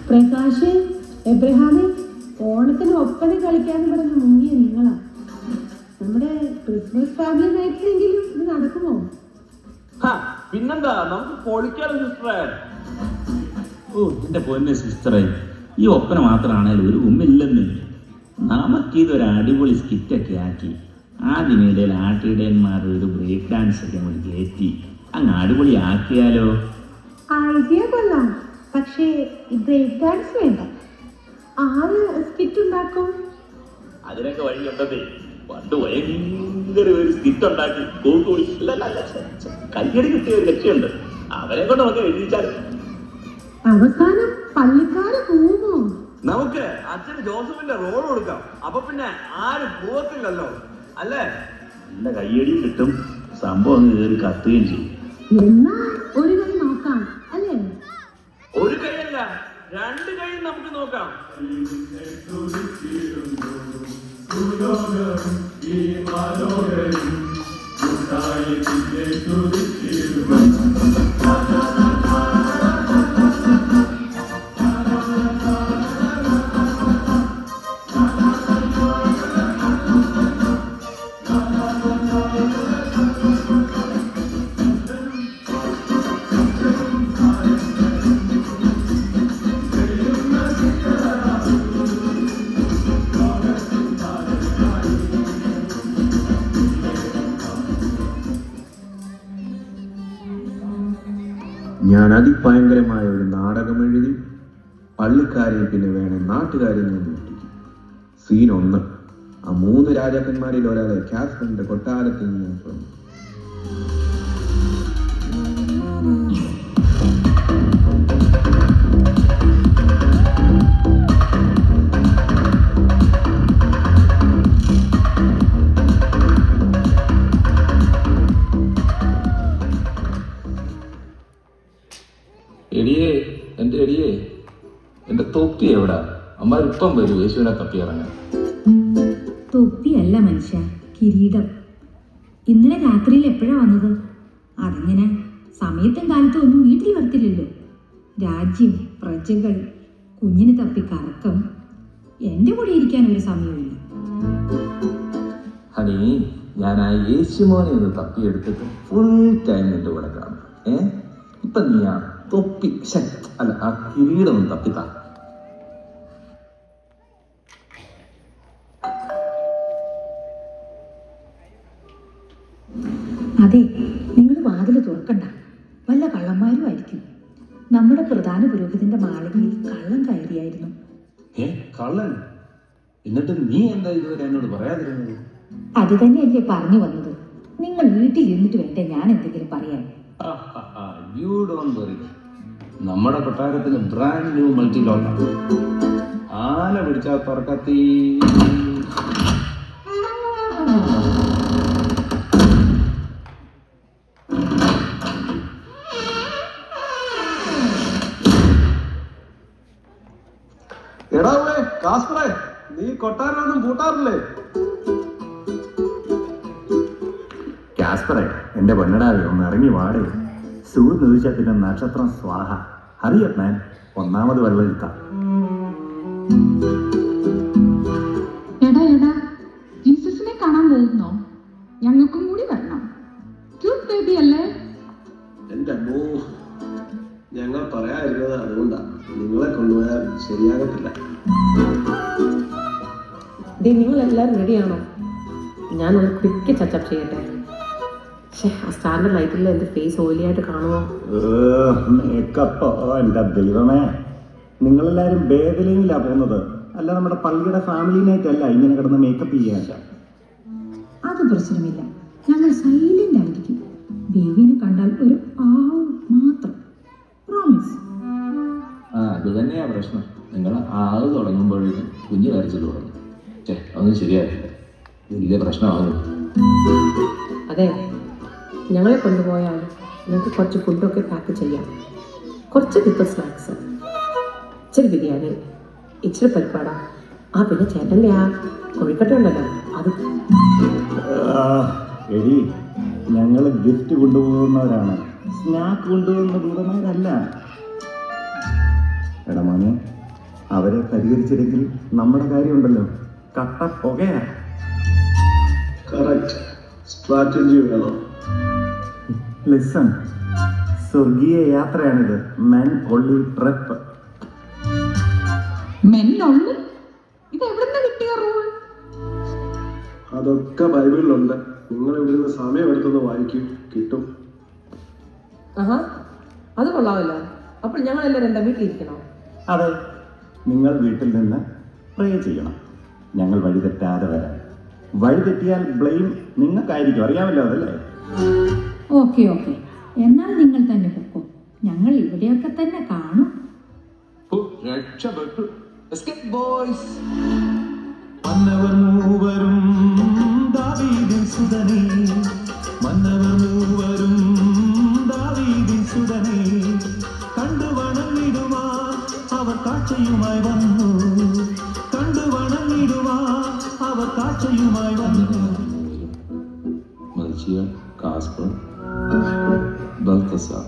പ്രകാശ്, എബ്രഹാമെ, ഓണത്തിന് ഒപ്പന കളിക്കാന്ന് പറഞ്ഞ് മുങ്ങിയ നിങ്ങളാ. നമ്മുടെ ക്രിസ്മസ് ഫാമിലി നൈറ്റിലെങ്കിലും ഇത് നടക്കുമോ? പിന്നെന്താ, നമുക്ക് പൊളിക്കാലോ സിസ്റ്ററെ. ഓ എന്റെ പൊന്നെ സിസ്റ്ററെ, ഈ ഒപ്പന മാത്രമാണേലും ഒരു ഉമ്മില്ലെന്ന്. നമുക്കിതൊരു അടിപൊളി സ്കിറ്റൊക്കെ ആക്കി അതിനിടയിൽ ആട്ടിടയന്മാർ ഒരു ബ്രേക്ക് ഡാൻസ് ഒക്കെ അങ്ങോട്ട് കയറ്റി അങ്ങ് അടിപൊളി ആക്കിയാലോ? ഐഡിയ കൊള്ളാം. പക്ഷേ ഈ ബ്രേക്ക് ഡാൻസ് വേണ്ട. ആര് സ്കിറ്റ് ഉണ്ടാക്കും? അതിനൊക്കെ വഴിയുണ്ടതേ. പണ്ട് ഭയങ്കര ഒരു സ്കിറ്റ് ഉണ്ടാക്കി കയ്യടി കിട്ടിയ ഒരു ലക്ഷ്യമുണ്ട്. അവരെ കൊണ്ട് നമുക്ക് എഴുതിച്ചാൽ അവസാനം പള്ളിക്കാര് പോവുമോ? നമുക്ക് അച്ഛന് ജോസഫിന്റെ റോൾ കൊടുക്കാം. അപ്പൊ പിന്നെ ആരും പോകത്തില്ലല്ലോ, അല്ലേ? നല്ല കയ്യടിയും കിട്ടും, സംഭവം കയറി കത്തുകയും ചെയ്യും. എന്നാ ഒരു കൈ നോക്കാം, അല്ലേ? ഒരു കൈയല്ല, രണ്ട് കൈ നമുക്ക് നോക്കാം. ഞാൻ അതിഭയങ്കരമായ ഒരു നാടകം എഴുതി പള്ളിക്കാരെയും പിന്നെ വേണേ നാട്ടുകാരെയും ഞാൻ ഞെട്ടിക്കും. സീൻ 1. ആ 3 രാജാക്കന്മാരിൽ ഒരാളെ കാസ്പറിന്റെ കൊട്ടാരത്തിൽ നിന്ന് കൊന്നു. എടിയേ, എന്റെ തൊപ്പി എവിടാ? അമ്മാരിപ്പം വരൂ യേശുവിനെ തപ്പി ഇറങ്ങാൻ. തൊപ്പിയല്ല മനുഷ്യ, കിരീടം. ഇന്നലെ രാത്രിയിൽ എപ്പോഴാ വന്നത്? അതങ്ങനെ സമയത്തും കാലത്തും ഒന്നും വീട്ടിൽ വരത്തില്ലല്ലോ. രാജ്യം, പ്രജകൾ, കുഞ്ഞിനെ തപ്പി കറക്കം. എന്റെ കൂടെ ഇരിക്കാൻ ഒരു സമയമില്ല. ഹണി, ഞാൻ ആ യേശുമോനെ ഒന്ന് തപ്പിയെടുത്തിട്ട് ഫുൾ ടൈം നിന്റെ കൂടെ കാണും. ഇപ്പൊ നീ ആ തൊപ്പി അല്ല ആ കിരീടം ഒന്ന് തപ്പിത്താ. അതെ, നിങ്ങൾ വാതില് തുറക്കണ്ട. വല്ല കള്ളന്മാരും ആയിരിക്കും. നമ്മുടെ പ്രധാന പുരോഹിതന്റെ മാളികയിൽ കള്ളം കയറിയായിരുന്നു. കള്ളൻ? എന്നിട്ട് നീ എന്താ ഇതുവരെ എന്നോട് പറയാതിരുന്നത്? അത് തന്നെയല്ലേ പറഞ്ഞു വന്നത്. നിങ്ങൾ വീട്ടിൽ ഇരുന്നിട്ട് വേണ്ടേ ഞാൻ എന്തെങ്കിലും പറയാൻ. You don't worry. നമ്മുടെ കൊട്ടാരത്തിന് ബ്രാൻഡ് ന്യൂ മൾട്ടി ലോക്കാണ്. ആന പിടിച്ചാൽ തുറക്കത്തി. എടാ കാസ്പറേ, നീ കൊട്ടാരമൊന്നും പൂട്ടാറില്ലേ? കാസ്പറെ, എന്റെ പൊന്നടാവേ, ഒന്ന് ഇറങ്ങി വാടേ. സൂര്യൻ ഉദിച്ചാൽ പിന്നെ നക്ഷത്രം സ്വാഹ. അറിയാം ഞാൻ, 1ാമത് വെള്ളം എടുക്കാം. എടാ ജീസസിനെ കാണാൻ പോകുന്നോ? ഞങ്ങൾക്കും കൂടി വരണം. ക്യൂട്ട് ബേബി അല്ലേ? എന്റെ അമ്മോ, ഞങ്ങൾ പറയാതിരുന്നത് അതുകൊണ്ടാ. നിങ്ങളെ കൊണ്ടുപോയാൽ ശരിയാകത്തില്ല. നിങ്ങളെല്ലാവരും റെഡിയാണോ? ഞാനൊന്ന് ക്വിക്ക് ടച്ചപ്പ് ചെയ്യട്ടെ. ആ സ്റ്റാൻഡേർഡ് ലൈറ്റിൽ എൻ്റെ ഫേസ് ഓയിലിയായിട്ട് കാണുമോ? മേക്കപ്പോ എന്റെ ദൈവമേ, നിങ്ങളെല്ലാരും ബേബിലെങ്കിലാ പോകുന്നത്, അല്ല നമ്മുടെ പള്ളിയുടെ ഫാമിലി നൈറ്റ് അല്ല ഇങ്ങനെ കിടന്ന് മേക്കപ്പ് ചെയ്യാൻ. അത് പ്രശ്നമില്ല, ഞങ്ങൾ സൈലന്റ് ആയിരിക്കും. ബേബിനെ കണ്ടാൽ ഒരു ആവ് മാത്രം. പ്രോമിസ്. അത് തന്നെയാ പ്രശ്നം. നിങ്ങൾ ആള് തുടങ്ങുമ്പോഴേക്കും കുഞ്ഞ് കരച്ചിൽ തുടങ്ങും. അതൊന്നും ശരിയായിട്ടില്ല. വലിയ പ്രശ്നമാകും. അതെ, ഞങ്ങളെ കൊണ്ടുപോയാൽ നിങ്ങൾക്ക് കുറച്ച് ഫുഡൊക്കെ പാക്ക് ചെയ്യാം. കുറച്ച് പിപ്പിൾ സ്നാക്സ്, ഇച്ചിരി ബിരിയാണി, ഇച്ചിരി പരിപ്പാട. പിന്നെ ചേട്ടൻ്റെ ആ കൊഴുക്കട്ട ഉണ്ടല്ലോ, അത് എടി ഞങ്ങൾ ഗിഫ്റ്റ് കൊണ്ടുപോകുന്നവരാണ്, സ്നാക്ക് കൊണ്ടുപോകുന്ന ദൂതന്മാരല്ല. എടാ മോനെ, അവരെ പരിഹരിച്ചില്ലെങ്കിൽ നമ്മുടെ കാര്യമുണ്ടല്ലോ കട്ട പുകയാ. കറക്റ്റ് സ്ട്രാറ്റജി വേണം. ലിസൺ, സ്വർഗീയ യാത്രയാണിത്. Men only trip. മെന്നുള്ളു ഇത് എവിടുന്ന് കിട്ടിയ റൂൾ? അതൊക്കെ ബൈബിളിലുണ്ട്. നിങ്ങൾ ഇവിടുന്ന് സമയമെടുത്തൊന്ന് വായിക്കും, കിട്ടും. അത് കൊള്ളാമല്ലോ. അപ്പോൾ ഞങ്ങൾ എല്ലാവരും എന്താ വീട്ടിലിരിക്കണോ? അതെ, നിങ്ങൾ വീട്ടിൽ നിന്ന് പ്രേ ചെയ്യണം, ഞങ്ങൾ വഴി തെറ്റാതെ വരാം. വഴി തെറ്റിയാൽ ബ്ലെയിം നിങ്ങൾക്കായിരിക്കും, അറിയാമല്ലോ അതല്ലേ? ഓക്കെ ഓക്കെ, എന്നാൽ നിങ്ങൾ തന്നെ പൊക്കോ, ഞങ്ങൾ ഇവിടെയൊക്കെ തന്നെ കാണും. രക്ഷപ്പെട്ടു. ബോയ്സ് മന്നവർ മൂവരും ദാവീദിൻ സുതനേ, മന്നവർ മൂവരും ദാവീദിൻ സുതനേ, കണ്ടു വണങ്ങിടുവാൻ അവർ കാഴ്ചയുമായി വന്നു, കണ്ടു വണങ്ങിടുവാൻ അവർ കാഴ്ചയുമായി വന്നു. മൽച്ചിയ, കാസ്പർ, ബൽത്തസാർ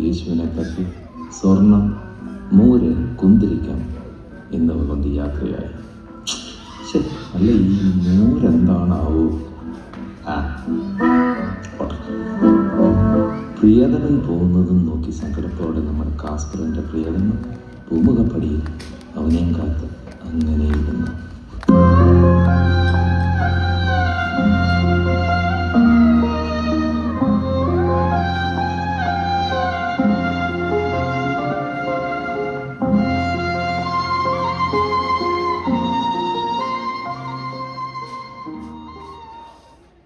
യേശുവിനെ പറ്റി സ്വർണം, മൂര്, കുന്തിരിക്കം എന്നിവ കൊണ്ട് യാത്രയായി. അല്ല, ഈ മൂരെന്താണാവോ? പ്രിയതമൻ പോകുന്നതും നോക്കി സങ്കടത്തോടെ നമ്മുടെ കാസ്പറിന്റെ പ്രിയതമൻ പൂമുഖപ്പടിയിൽ അവനെയും കാത്ത് അങ്ങനെ ഇരുന്നു.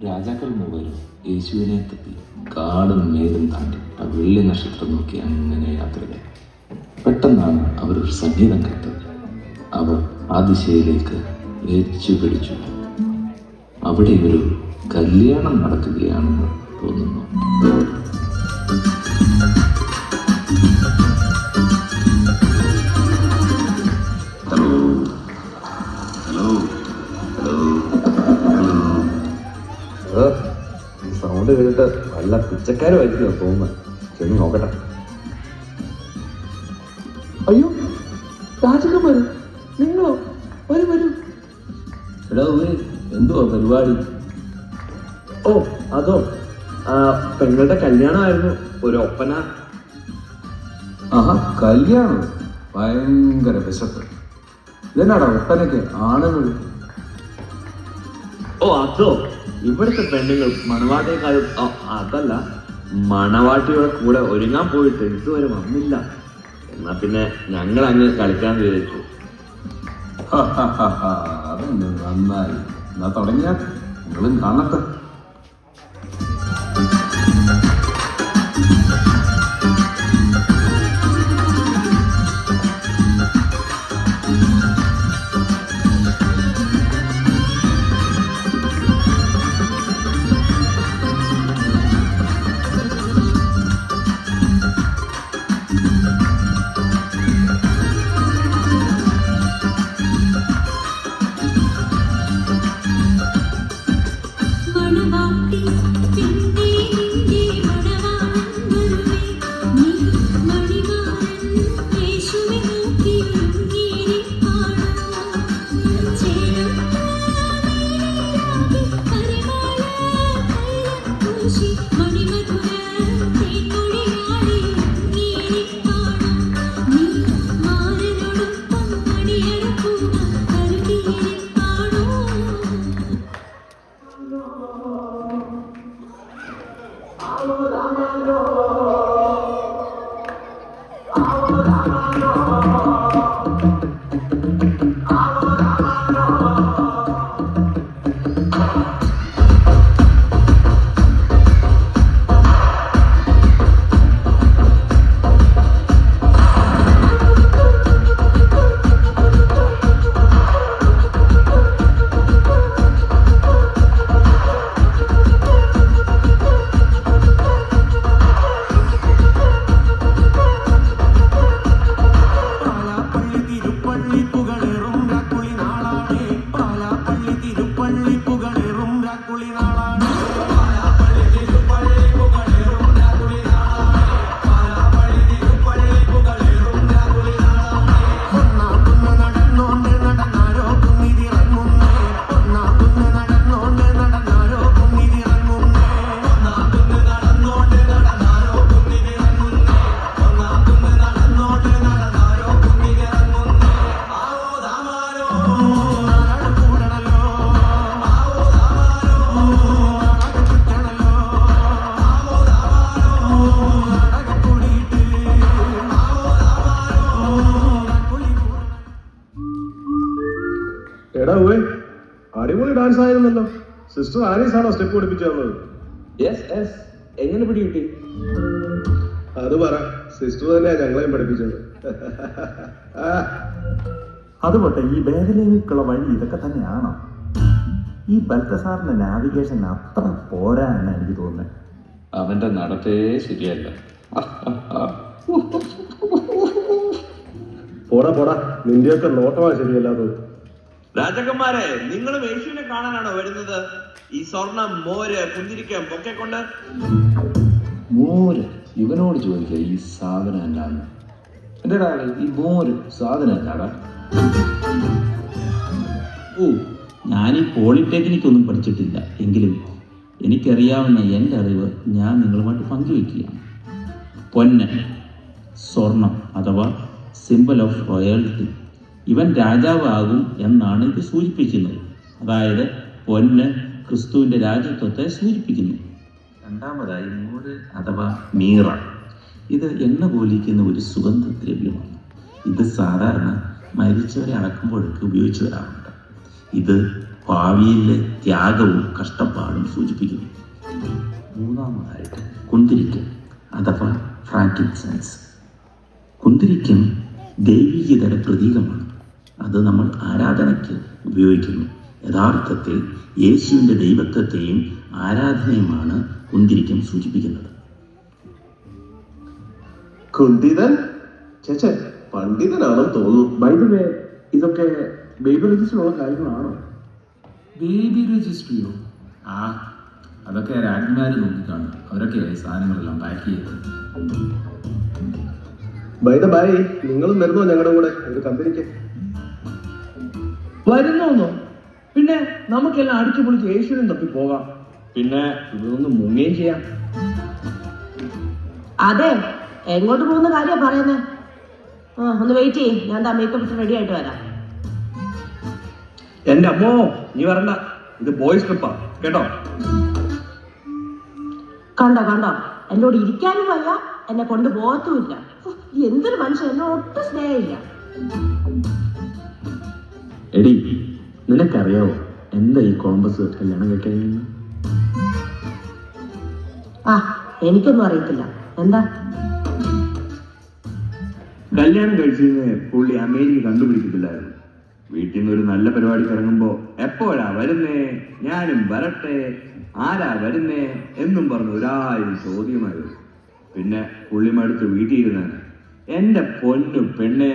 രാജാക്കൾ മൂവരും യേശുവിനെ തപ്പി കാടും മേലും താണ്ടി ആ വെള്ളി നക്ഷത്രം നോക്കി അങ്ങനെ യാത്രയായി. പെട്ടെന്നാണ് അവരൊരു സംഗീതം കേട്ടത്. അവർ ആ ദിശയിലേക്ക് ഏച്ചു പിടിച്ചു. അവിടെ ഒരു കല്യാണം നടക്കുകയാണെന്ന് തോന്നുന്നു. സൗണ്ട് കേട്ടിട്ട് നല്ല പിച്ചക്കാരുമായിരിക്കും തോന്നുന്നത്. ചെന്ന് നോക്കട്ടെ. അയ്യോ, രാജകുമാരൻ, നിങ്ങളോ? വരൂ വരൂ. എടാ, എന്തുവാ പരിപാടി? ഓ അതോ, പെങ്ങളുടെ കല്യാണമായിരുന്നു. ഒരു ഒപ്പന. ആഹാ, കല്യാണം? ഭയങ്കര വിശപ്പ്. ഇതെന്നാടാ ഒപ്പനയ്ക്ക് ആണുങ്ങൾ? ഓ അതോ, ഇവിടുത്തെ പെണ്ണുങ്ങൾ മണവാട്ടിയെക്കാളും അതല്ല, മണവാട്ടിയുടെ കൂടെ ഒരുങ്ങാൻ പോയിട്ട് ഇതുവരെ വന്നില്ല. എന്നാ പിന്നെ ഞങ്ങൾ അങ്ങ് കളിക്കാൻ വിചാരിച്ചു. അതൊന്ന് നന്നായി. എന്നാ തുടങ്ങിയാ നിങ്ങളും കാണട്ടെ. എടാ ഊവേ, അടിപൊളി ഡാൻസ് ആയിരുന്നല്ലോ. സിസ്റ്റർ ആലീസ് ആണോ സ്റ്റെപ്പ് പഠിപ്പിച്ചു തന്നത്? യെസ് എങ്ങനെ പിടികിട്ടി? അത് പറ, സിസ്റ്റർ തന്നെയാ ഞങ്ങളെയും പഠിപ്പിച്ചത്. അതുപോട്ടെ, ഈ ബേദലേക്കുള്ള വഴി ഇതൊക്കെ തന്നെയാണോ? ഈ ബൽത്തസാറിന്റെ നാവിഗേഷൻ അത്ര പോരാ എന്ന് എനിക്ക് തോന്നുന്നത്. അവന്റെ നടത്തേ ശരിയല്ല. പോടാ, നിന്റെയൊക്കെ നോട്ടമാ ശരിയല്ലാത്തത്. രാജാക്കന്മാരെ, നിങ്ങളും യേശുവിനെ കാണാനാണോ വരുന്നത്? ഈ സ്വർണം, മോര്, പുഞ്ചിരിക്കം ഒക്കെ കൊണ്ട്. മോര് ഇവനോട് ചോദിക്കുക ഈ സാധനം എന്നാന്ന്. എന്റെ ആള് ഈ മോര് സാധനം എന്നാടാ? ഓ, ഞാൻ ഈ പോളിടെക്നിക് ഒന്നും പഠിച്ചിട്ടില്ല, എങ്കിലും എനിക്കറിയാവുന്ന എൻ്റെ അറിവ് ഞാൻ നിങ്ങളുമായിട്ട് പങ്കുവയ്ക്കുകയാണ്. പൊന്ന്, സ്വർണം അഥവാ സിമ്പിൾ ഓഫ് റോയൽറ്റി. ഇവൻ രാജാവാകും എന്നാണ് ഇത് സൂചിപ്പിക്കുന്നത്. അതായത് പൊന്ന് ക്രിസ്തുവിൻ്റെ രാജ്യത്വത്തെ സൂചിപ്പിക്കുന്നു. രണ്ടാമതായി മോര് അഥവാ മീറ. ഇത് എണ്ണ പോലിക്കുന്ന ഒരു സുഗന്ധദ്രവ്യമാണ്. ഇത് സാധാരണ മരിച്ചവരെ അടക്കുമ്പോഴൊക്കെ ഉപയോഗിച്ചു വരാറുണ്ട്. ഇത് ഭാവിയിലെ ത്യാഗവും കഷ്ടപ്പാടും സൂചിപ്പിക്കുന്നു. മൂന്നാമതായിട്ട് കുന്തിരിക്കം അഥവാ ഫ്രാങ്കിൻസെൻസ്. കുന്തിരിക്കം ദൈവീകതയുടെ പ്രതീകമാണ്. അത് നമ്മൾ ആരാധനയ്ക്ക് ഉപയോഗിക്കുന്നു. യഥാർത്ഥത്തിൽ യേശുവിൻ്റെ ദൈവത്വത്തെയും ആരാധനയുമാണ് കുന്തിരിക്കം സൂചിപ്പിക്കുന്നത്. കുന്തിതൻ ചേച്ചേ പണ്ഡിതനാണെന്ന് തോന്നുന്നു. ബൈബിളെ ഇതൊക്കെ ബൈബിൾ രജിസ്റ്ററിലുള്ള കാര്യങ്ങളാണോ? ബേബി രജിസ്ട്രിയോ? അതൊക്കെ രാജ്ഞിമാര് നോക്കിക്കാണും. അവരൊക്കെ സാധനങ്ങളെല്ലാം പാക്ക് ചെയ്ത്. ബൈ നിങ്ങളും വരുന്നോ ഞങ്ങളുടെ കൂടെ ഒരു കമ്പനിക്ക്? വരുന്നോന്നോ? പിന്നെ നമുക്കെല്ലാം അടിച്ചു പൊളിച്ച് യേശുവിനും തപ്പി പോകാം. പിന്നെ ഇതൊന്ന് മുങ്ങുകയും ചെയ്യാം. അതെ, എങ്ങോട്ട് പോകുന്ന കാര്യ പറയുന്നേ? ഒന്ന് വെയിറ്റ് ചെയ്യ്, ഞാൻ മേക്കപ്പ് ഇട്ട് റെഡി ആയിട്ട് വരാം. എന്റെ അമ്മോ, നീ വരണ്ട, ഇത് ബോയ്സ് ട്രിപ്പാ കേട്ടോ. കണ്ടോ എന്നോട് ഇരിക്കാനും വയ്യ, എന്നെ കൊണ്ട് പോകത്തുമില്ല. എന്തൊരു മനുഷ്യൻ, എന്നെ ഒട്ടും സ്നേഹമില്ല. എടി, നിനക്കറിയാവോ എന്താ ഈ കോമ്പസ് കല്യാണം കഴിക്കാൻ? എനിക്കൊന്നും അറിയത്തില്ല. എന്താ? കല്യാണം കഴിച്ചിരുന്ന പുള്ളി അമേരിക്ക കണ്ടുപിടിക്കത്തില്ലായിരുന്നു. വീട്ടിൽ നിന്ന് ഒരു നല്ല പരിപാടിക്ക് ഇറങ്ങുമ്പോ എപ്പോഴാ വരുന്നേ, ഞാനും വരട്ടെ, ആരാ വരുന്നേ എന്നും പറഞ്ഞു 1000 ചോദ്യമായിരുന്നു. പിന്നെ പുള്ളി മടുത്ത് വീട്ടിൽ ഇരുന്നാണ്. എന്റെ പൊന്നു പെണ്ണെ,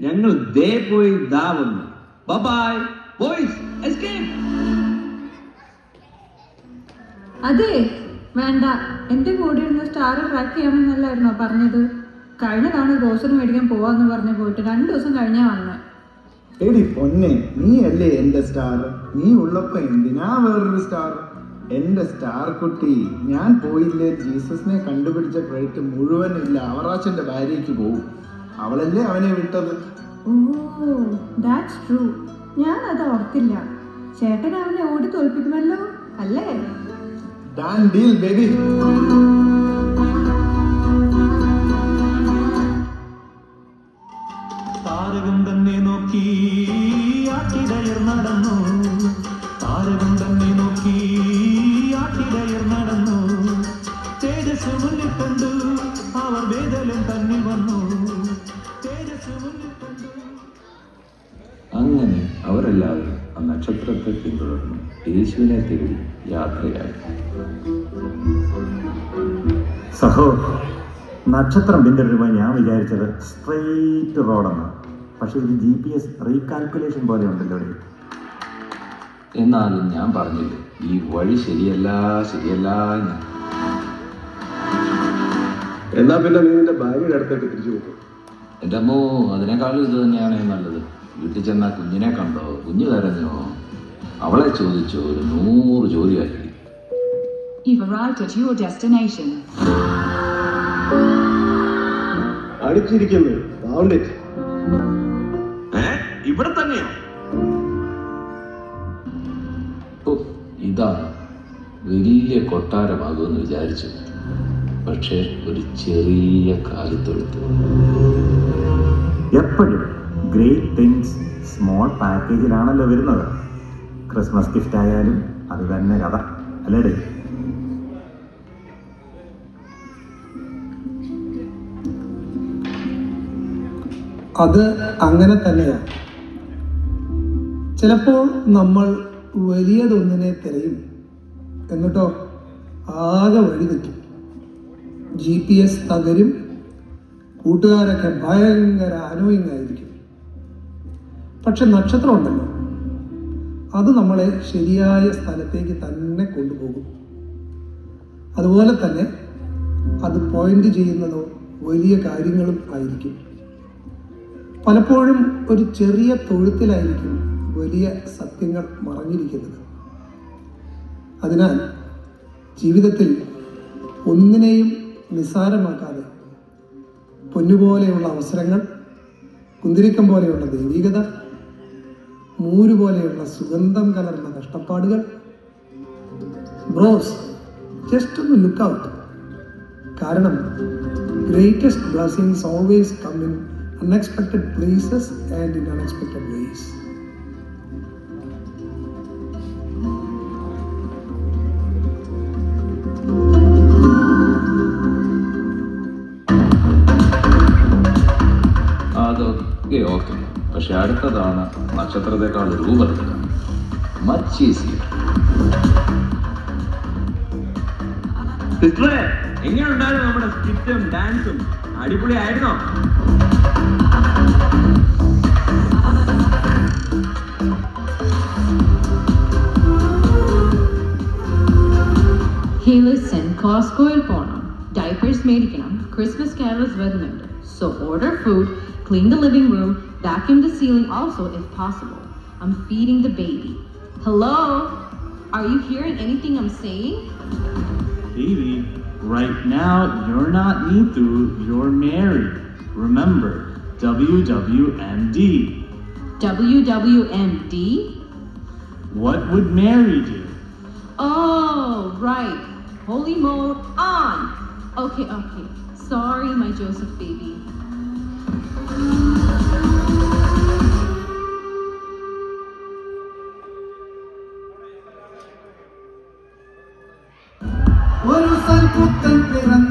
ഞങ്ങൾ ദേ പോയി ദാ വന്നു. Bye boys, escape. അതെ, വേണ്ട. എൻ്റെ കൂടെ ഇരുന്ന് സ്റ്റാർ ട്രാക്ക് ചെയ്യാമെന്നല്ലായിരുന്നോ പറഞ്ഞത്? കഴിഞ്ഞ തവണ ഗ്രോസറി മേടിക്കാൻ പോവാന്ന് പറഞ്ഞ് പോയിട്ട് 2 ദിവസം കഴിഞ്ഞാ വന്നേ. എടി പൊന്നെ, നീ അല്ലേ എന്റെ സ്റ്റാർ. നീ ഉള്ളപ്പോ എന്തിനാ വേറൊരു സ്റ്റാർ? എന്റെ സ്റ്റാർ കുട്ടി, ഞാൻ പോയില്ലേ ജീസസിനെ കണ്ടുപിടിച്ച ക്രെഡിറ്റ് മുഴുവൻ ഇല്ല അവറാച്ചന്റെ ഭാര്യയ്ക്ക് പോകും. അവളല്ലേ അവനെ വിട്ടത്. ഓ, ദാറ്റ്സ് ട്രൂ. ഞാൻ അത് ഓർത്തില്ല. ചേട്ടൻ അവനെ ഓടി തോൽപ്പിക്കുമല്ലോ അല്ലേ? Done deal baby. താരകം തന്നെ നോക്കി ആട്ടിടയർ നടന്നു. താരകം തന്നെ നോക്കി ആട്ടിടയർ നടന്നു. തേജസ് മുന്നിൽ കണ്ടു അവർ വേദലും തന്നിൽ വന്നു. തേജസ് മുന്നിൽ കണ്ടു. അങ്ങനെ അവരെല്ലാവരും ആ നക്ഷത്രത്തെ പിന്തുടർന്നു യേശുവിനെ തേടി യാത്രയായി. സഹോ, നക്ഷത്രം പിന്തുടരുമ്പോൾ ഞാൻ വിചാരിച്ചത് സ്ട്രെയിറ്റ് റോഡെന്ന്. പക്ഷെ ഇത് GPS റീകാൽക്കുലേഷൻ പോലെ ഉണ്ടല്ലോ. എന്നാലും ഞാൻ പറഞ്ഞില്ലേ, ഈ വഴി ശരിയല്ല ശരിയല്ല എന്ന്. എന്നാ പിന്നെ നീ നിന്റെ ഭാര്യയുടെ അടുത്തേക്ക് തിരിച്ചു പോകും. എൻ്റെ അമ്മോ, അതിനേക്കാളും ഇത് തന്നെയാണ് നല്ലത്. വീട്ടിൽ ചെന്നാൽ കുഞ്ഞിനെ കണ്ടോ, കുഞ്ഞ് കരഞ്ഞോ, അവളെ ചോദിച്ചോ, ഒരു 100 ജോലിയായിരിക്കും. You've arrived at your destination. അടിച്ചിരിക്കുന്നു. Found it. ഇവിടെ തന്നെയോ? ഇതാ വലിയ കൊട്ടാരമാകുമെന്ന് വിചാരിച്ചു. പക്ഷേ ഒരു ചെറിയ കാലിത്തൊഴുത്ത്. എപ്പോഴും ഗ്രേറ്റ് തിങ്സ് സ്മോൾ പാക്കേജിലാണല്ലോ വരുന്നത്. ക്രിസ്മസ് ഗിഫ്റ്റ് ആയാലും അത് തന്നെ കഥ അല്ലേടേ? അത് അങ്ങനെ തന്നെയാണ്. ചിലപ്പോൾ നമ്മൾ വലിയതൊന്നിനെ തിരയും, എന്നിട്ടോ ആകെ വഴി തെറ്റും. GPS തകരും. കൂട്ടുകാരൊക്കെ ഭയങ്കര അനോയിങ് ആയിരിക്കും. പക്ഷെ നക്ഷത്രം ഉണ്ടല്ലോ, അത് നമ്മളെ ശരിയായ സ്ഥലത്തേക്ക് തന്നെ കൊണ്ടുപോകും. അതുപോലെ തന്നെ അത് പോയിന്റ് ചെയ്യുന്നതോ വലിയ കാര്യങ്ങളും ആയിരിക്കും. പലപ്പോഴും ഒരു ചെറിയ തൊഴുത്തിലായിരിക്കും വലിയ സത്യങ്ങൾ മറഞ്ഞിരിക്കുന്നത്. അതിനാൽ ജീവിതത്തിൽ ഒന്നിനെയും നിസ്സാരമാക്കാതെ പൊന്നുപോലെയുള്ള അവസരങ്ങൾ, കുന്തിരിക്കം പോലെയുള്ള ദൈവികത, മൂര് പോലെയുള്ള സുഗന്ധം കലർന്ന കഷ്ടപ്പാടുകൾ, ബ്രോസ് ജസ്റ്റ് ഒന്ന് ലുക്ക് ഔട്ട്. കാരണം greatest blessings always come in unexpected places and in unexpected ways. അതൊക്കെ ഓക്കെ. പക്ഷെ അടുത്ത തവണ നക്ഷത്രത്തെക്കാൾ രൂപത്തില്ല. Much easier. സിസ്റ്ററെ, എങ്ങനെയുണ്ടായിരുന്നു നമ്മുടെ സ്കിറ്റും ഡാൻസും? അടിപൊളിയായിരുന്നോ? Hey listen, Costcoയിൽ പോണം, diapers മേടിക്കണം, Christmas carols വരുന്നുണ്ട്. So order food, clean the living room, vacuum the ceiling also if possible. I'm feeding the baby. Hello? Are you hearing anything I'm saying? Baby, right now you're not Neetu, you're married. Remember, WWMD. WWMD? What would Mary do? Oh, right. Holy mode on. Okay. Sorry, my Joseph baby. ഒരു സൽപുത്രൻ പിറന്നു